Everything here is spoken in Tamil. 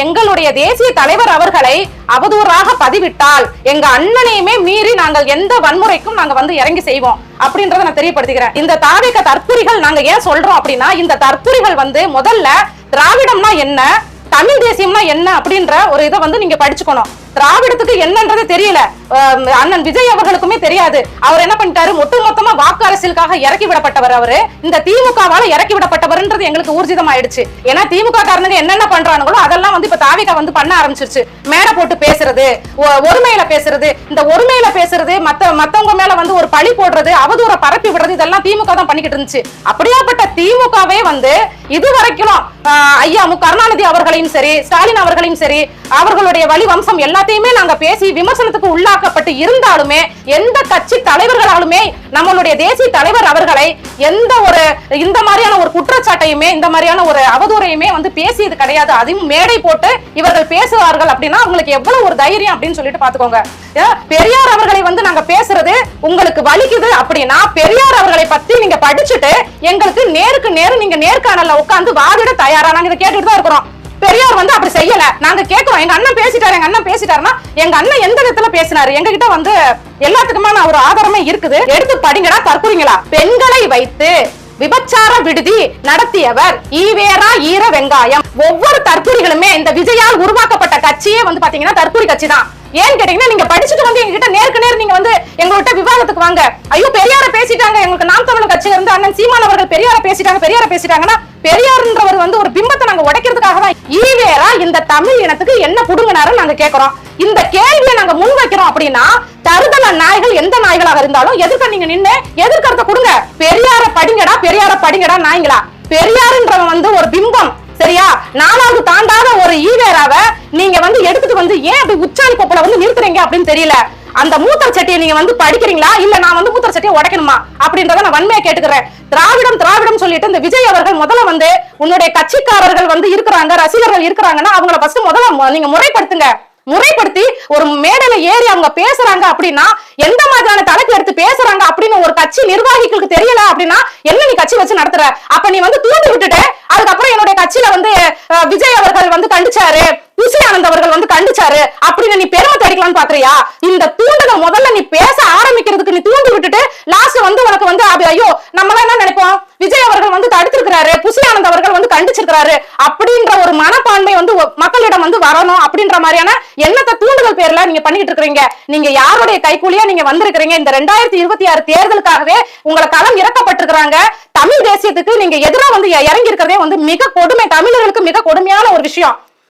எங்களுடைய தேசிய தலைவர் அவர்களை அவதூறாக பதிவிட்டால் எங்க அண்ணனையுமே மீறி நாங்கள் எந்த வன்முறைக்கும் நாங்க வந்து இறங்கி செய்வோம் அப்படின்றத நான் தெரியப்படுத்திக்கிறேன். இந்த தாவேக தற்குறிகள் நாங்க ஏன் சொல்றோம் அப்படின்னா, இந்த தற்குறிகள் வந்து முதல்ல திராவிடம்னா என்ன, தமிழ் தேசியம்னா என்ன அப்படின்ற ஒரு இதை வந்து நீங்க படிச்சுக்கணும். திராவிடத்துக்கு என்னன்றது தெரியல, அண்ணன் விஜய் அவர்களுக்குமே தெரியாது. அவர் என்ன பண்ணிட்டாரு, ஒட்டுமொத்தமா வாக்கு அரசியலுக்காக இறக்கி விடப்பட்டவர். அவரு இந்த திமுகவால இறக்கி விடப்பட்டவர்ன்றது எங்களுக்கு ஊர்ஜிதம் ஆயிடுச்சு. ஏன்னா திமுக காரனுங்க என்னென்ன பண்றாங்களோ அதெல்லாம் வந்து இப்ப தாவேகா வந்து பண்ண ஆரம்பிச்சிருச்சு. மேடை போட்டு பேசுறது, ஒருமையில பேசுறது, இந்த ஒருமையில பேசுறது, மத்தவங்க மேல வந்து ஒரு பழி போடுறது, அவதூற பரப்பி விடுறது, இதெல்லாம் திமுக தான் பண்ணிக்கிட்டு இருந்துச்சு. அப்படியாப்பட்ட திமுகவே வந்து இதுவரைக்கும் ஐயா மு கருணாநிதி அவர்களையும் சரி, ஸ்டாலின் அவர்களையும் சரி, அவர்களுடைய வழி வம்சம் எல்லாத்தையுமே நாங்க பேசி விமர்சனத்துக்கு உள்ளாக்கப்பட்டு இருந்தாலுமே எந்த கட்சி தலைவர்களாலுமே நம்மளுடைய தேசிய தலைவர் அவர்களை எந்த ஒரு இந்த மாதிரியான ஒரு குற்றச்சாட்டையுமே இந்த மாதிரியான ஒரு அவதூறையுமே வந்து பேசியது கிடையாது. அதையும் மேடை போட்டு இவர்கள் பேசுவார்கள் அப்படின்னா உங்களுக்கு எவ்வளவு ஒரு தைரியம் அப்படின்னு சொல்லிட்டு பாத்துக்கோங்க. பெரியார் அவர்களை வந்து நாங்க பேசுறது உங்களுக்கு வலிக்குது அப்படின்னா பெரியார் அவர்களை பத்தி நீங்க படிச்சுட்டு எங்களுக்கு நேருக்கு நேரு நீங்க நேர்காணல்ல உட்கார்ந்து வாதிட தயாரா நாங்க இதை கேட்டுட்டு தான் இருக்கிறோம். பெரியார் வந்து அப்படி செய்யல, நாங்க கேட்கிறோம். எங்க அண்ணன் பேசிட்டாருன்னா எங்க அண்ணன் எந்த விதத்துல பேசினாரு, எங்க கிட்ட வந்து எல்லாத்துக்குமான ஒரு ஆதாரமே இருக்குது. எடுத்து படிங்களா தற்குறிங்களா. பெண்களை வைத்து விபச்சார விடுதி நடத்தியவர் ஈவேரா ஈர வெங்காயம். ஒவ்வொரு தற்குறிகளுமே இந்த விஜயால் உருவாக்கப்பட்ட கட்சியே வந்து பாத்தீங்கன்னா தற்குறி கட்சி தான். ஏன்னு கேட்டீங்கன்னா நீங்க படிச்சுட்டு வந்து எங்ககிட்ட நேருக்கு நேர் நீங்க வந்து எங்கள்கிட்ட விவாதத்துக்கு வாங்க. ஐயோ பெரியார பேசிட்டாங்க, எங்களுக்கு நாம் தமிழர் கட்சியில இருந்து அண்ணன் சீமான் அவர்கள் பெரியார பேசிட்டாங்கன்னா பெரியார்ன்றவர் வந்து ஒரு பிம்பத்தை நாங்க உடைக்கிறதுக்காக தான். ஈவேரா இந்த தமிழ் இனத்துக்கு என்ன புடுங்கினாரு நாங்க கேட்கிறோம். இந்த கேள்வியை நாங்க முன் வைக்கிறோம் அப்படின்னா தருதல நாய்கள் எந்த நாய்களாக இருந்தாலும் எதிர்க்க நீங்க நின்று எதிர்கருத்தை கொடுங்க. பெரியார படிங்கடா நாய்களா. பெரியாருன்றவன் வந்து ஒரு பிம்பம், சரியா? 4வது தாண்டாத ஒரு ஈவேராவை நீங்க வந்து எடுத்துட்டு வந்து ஏன் அப்படி உச்சாணி கொப்பல வந்து நிறுத்துறீங்க அப்படின்னு தெரியல. அந்த மூத்தர் சட்டியை நீங்க வந்து படிக்கிறீங்களா இல்ல நான் வந்து மூத்தர் சட்டியை உடைக்கணுமா அப்படின்றத நான் வன்மையா கேட்டுக்கிறேன். திராவிடம் சொல்லிட்டு இந்த விஜய் அவர்கள் முதல்ல வந்து உன்னுடைய கட்சிக்காரர்கள் வந்து இருக்கிறாங்க, ரசிகர்கள் இருக்கிறாங்கன்னா அவங்கள ஃபர்ஸ்ட் முதல்ல நீங்க முறைப்படுத்தி ஒரு மேடையில ஏறி அவங்க பேசுறாங்க அப்படின்னா எந்த மாதிரியான தலைப்பு எடுத்து பேசுறாங்க அப்படின்னு ஒரு கட்சி நிர்வாகிகளுக்கு தெரியல அப்படின்னா என்ன நீ கட்சி வச்சு நடத்துற? அப்ப நீ வந்து தூண்டி விட்டுட்டு அதுக்கப்புறம் என்னுடைய கட்சியில வந்து விஜய் அவர்கள் வந்து கண்டிச்சாரு, புசி ஆனந்த் அவர்கள் வந்து கண்டிச்சாரு அப்படின்னு நீ பெருமை தடிக்கலாம்னு பாக்குறியா? இந்த தூண்டுதல் முதல்ல நீ பேச ஆரம்பிக்கிறதுக்கு நீ தூண்டி விட்டுட்டு லாஸ்ட் வந்து உனக்கு வந்து ஐயோ நம்ம என்ன நினைப்போம், விஜய் அவர்கள் வந்து தடுத்திருக்கிறாரு, புசி ஆனந்த் அவர்கள் வந்து கண்டிச்சிருக்கிறாரு அப்படின்ற ஒரு மனப்பான்மை வந்து மக்களிடம் வந்து வரணும் அப்படின்ற மாதிரியான எண்ணத்தை தூண்டுதல் பேர்ல நீங்க பண்ணிட்டு இருக்கீங்க. நீங்க யாருடைய கைக்கூலியா நீங்க வந்திருக்கிறீங்க? இந்த 2026 தேர்தலுக்காகவே உங்களை களம் இறக்கப்பட்டிருக்கிறாங்க. தமிழ் தேசியத்துக்கு நீங்க எதிராக வந்து இறங்கி இருக்கிறதே வந்து மிக கொடுமை, தமிழர்களுக்கு மிக கொடுமையான ஒரு விஷயம்.